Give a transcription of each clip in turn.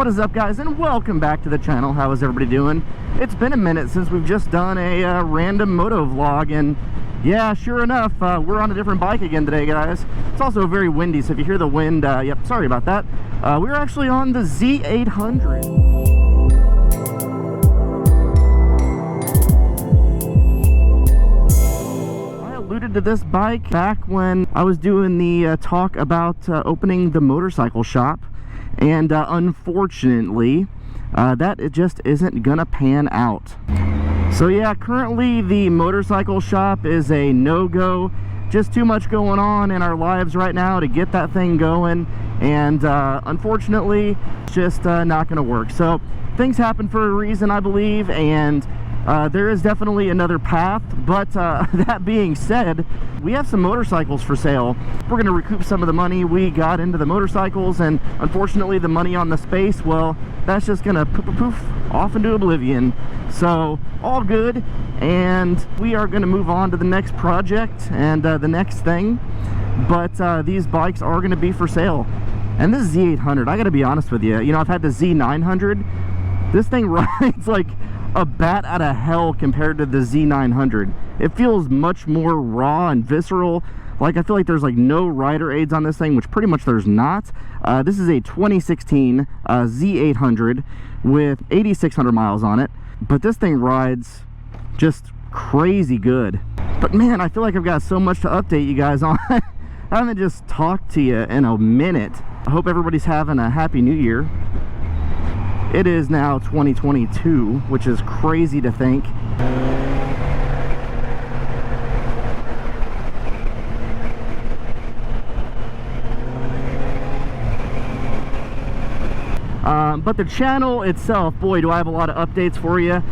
What is up, guys, and welcome back to the channel. How is everybody doing? It's been a minute since we've just done a random moto vlog, and yeah, sure enough, we're on a different bike again today, guys. It's also very windy, so if you hear the wind, yep, sorry about that. We're actually on the Z800. I alluded to this bike back when I was doing the talk about opening the motorcycle shop. And unfortunately, that it just isn't gonna pan out. So yeah, currently the motorcycle shop is a no-go. Just too much going on in our lives right now to get that thing going, and unfortunately, it's just not gonna work. So things happen for a reason, I believe, and there is definitely another path. But that being said, we have some motorcycles for sale. We're going to recoup some of the money we got into the motorcycles, and unfortunately the money on the space, well, that's just going to poof off into oblivion. So all good, and we are going to move on to the next project and the next thing. But these bikes are going to be for sale. And this Z800, I got to be honest with you, I've had the Z900. This thing rides like a bat out of hell compared to the Z900. It feels much more raw and visceral. Like, I feel like there's like no rider aids on this thing, which pretty much there's not. This is a 2016 Z800 with 8,600 miles on it, but this thing rides just crazy good. But man, I feel like I've got so much to update you guys on. I haven't just talked to you in a minute. I hope everybody's having a happy new year. It is now 2022, which is crazy to think. But the channel itself, boy, do I have a lot of updates for you.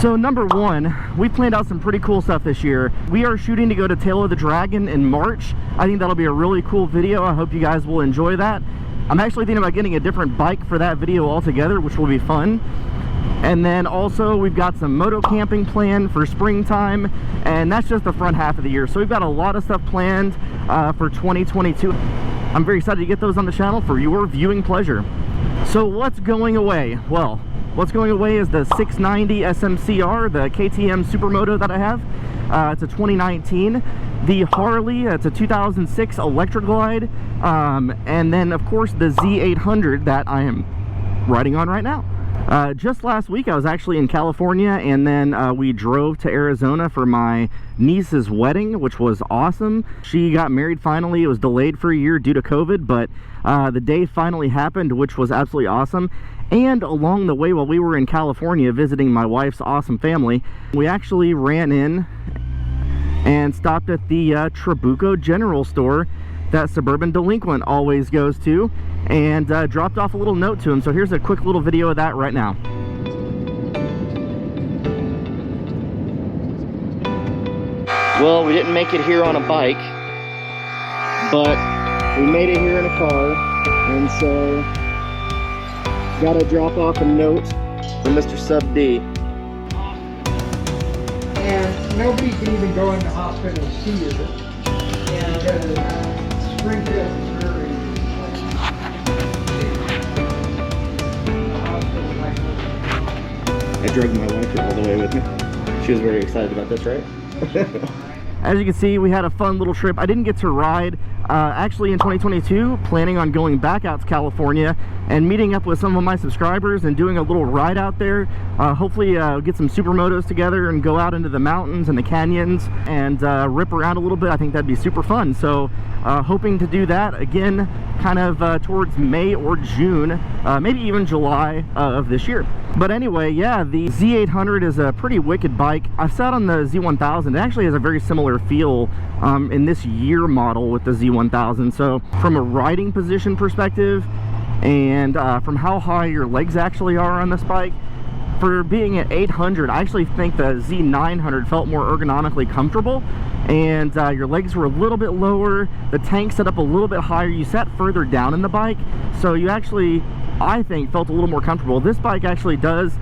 So number one, we planned out some pretty cool stuff this year. We are shooting to go to Tail of the Dragon in March. I think that'll be a really cool video. I hope you guys will enjoy that. I'm actually thinking about getting a different bike for that video altogether, which will be fun. And then also we've got some moto camping planned for springtime, and that's just the front half of the year. So we've got a lot of stuff planned for 2022. I'm very excited to get those on the channel for your viewing pleasure. So what's going away? Well, what's going away is the 690 SMCR, the KTM Supermoto that I have. It's a 2019. The Harley, it's a 2006 Electra Glide, and then of course the Z800 that I am riding on right now. Just last week I was actually in California, and then we drove to Arizona for my niece's wedding, which was awesome. She got married finally. It was delayed for a year due to COVID, but the day finally happened, which was absolutely awesome. And along the way, while we were in California visiting my wife's awesome family, we actually ran in and stopped at the Trabuco General Store that Suburban Delinquent always goes to, and dropped off a little note to him. So here's a quick little video of that right now. Well, we didn't make it here on a bike, but we made it here in a car, and so gotta drop off a note from Mr. Sub D. And nobody can even go in the hospital and see you. Yeah. Because Springfield is very I dragged my wife all the way with me. She was very excited about this, right? As you can see, we had a fun little trip. I didn't get to ride actually in 2022, planning on going back out to California and meeting up with some of my subscribers and doing a little ride out there. Hopefully get some supermotos together and go out into the mountains and the canyons and rip around a little bit. I think that'd be super fun. So hoping to do that again kind of towards May or June, maybe even July of this year. But anyway, yeah, the Z800 is a pretty wicked bike. I've sat on the Z1000. It actually has a very similar feel in this year model with the Z1000. So from a riding position perspective, and from how high your legs actually are on this bike, for being at 800, I actually think the Z900 felt more ergonomically comfortable, and your legs were a little bit lower, the tank set up a little bit higher, you sat further down in the bike, so you actually, I think, felt a little more comfortable. This bike actually does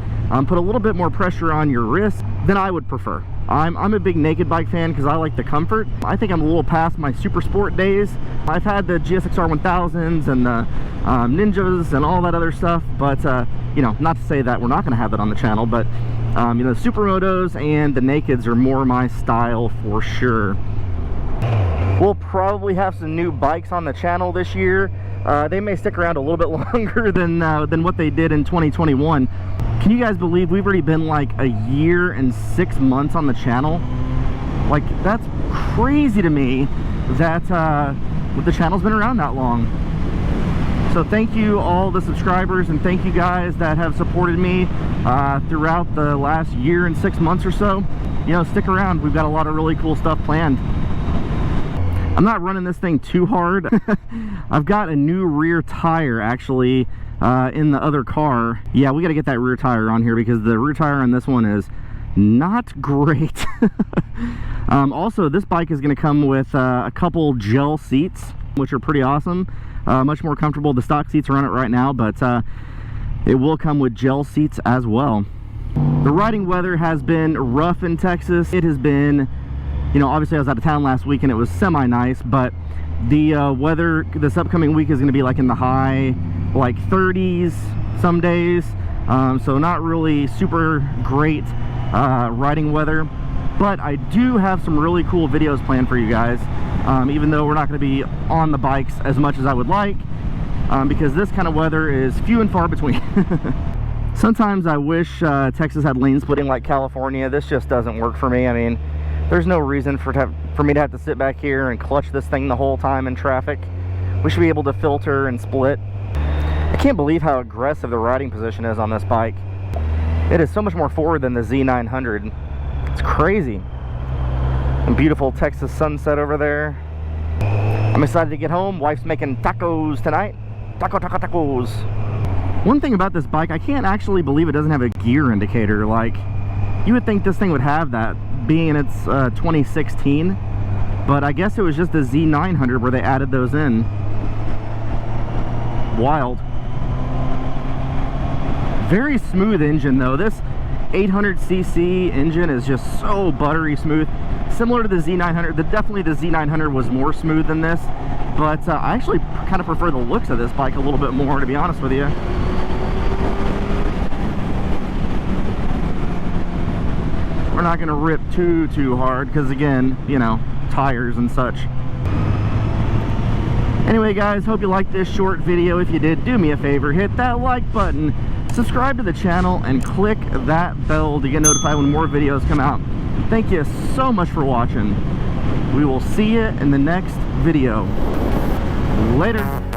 put a little bit more pressure on your wrist than I would prefer. I'm a big naked bike fan because I like the comfort. I think I'm a little past my super sport days. I've had the GSXR 1000s and the Ninjas and all that other stuff, but you know, not to say that we're not going to have that on the channel, but you know, the Supermotos and the nakeds are more my style for sure. We'll probably have some new bikes on the channel this year. They may stick around a little bit longer than what they did in 2021. Can you guys believe we've already been like a year and 6 months on the channel? Like, that's crazy to me that the channel's been around that long. So thank you all the subscribers, and thank you guys that have supported me throughout the last year and 6 months or so. You know, stick around. We've got a lot of really cool stuff planned. I'm not running this thing too hard. I've got a new rear tire actually in the other car. Yeah, we got to get that rear tire on here because the rear tire on this one is not great. Also, this bike is going to come with a couple gel seats, which are pretty awesome. Much more comfortable. The stock seats are on it right now, but it will come with gel seats as well. The riding weather has been rough in Texas. It has been, you know, obviously I was out of town last week and it was semi-nice, but the weather this upcoming week is going to be like in the high like 30s some days, so not really super great riding weather, but I do have some really cool videos planned for you guys, even though we're not going to be on the bikes as much as I would like, because this kind of weather is few and far between. Sometimes I wish Texas had lane splitting like California. This just doesn't work for me. I mean, there's no reason for me to have to sit back here and clutch this thing the whole time in traffic. We should be able to filter and split. I can't believe how aggressive the riding position is on this bike. It is so much more forward than the Z900. It's crazy. And beautiful Texas sunset over there. I'm excited to get home. Wife's making tacos tonight. Tacos. One thing about this bike, I can't actually believe it doesn't have a gear indicator. Like, you would think this thing would have that, being it's 2016, but I guess it was just the Z900 where they added those in. Wild. Very smooth engine though. This 800cc engine is just so buttery smooth, similar to the Z900. Definitely the Z900 was more smooth than this, but I actually kind of prefer the looks of this bike a little bit more, to be honest with you. We're not going to rip too hard because, again, you know, tires and such. Anyway, guys, hope you liked this short video. If you did, do me a favor, hit that like button, subscribe to the channel, and click that bell to get notified when more videos come out. Thank you so much for watching. We will see you in the next video. Later.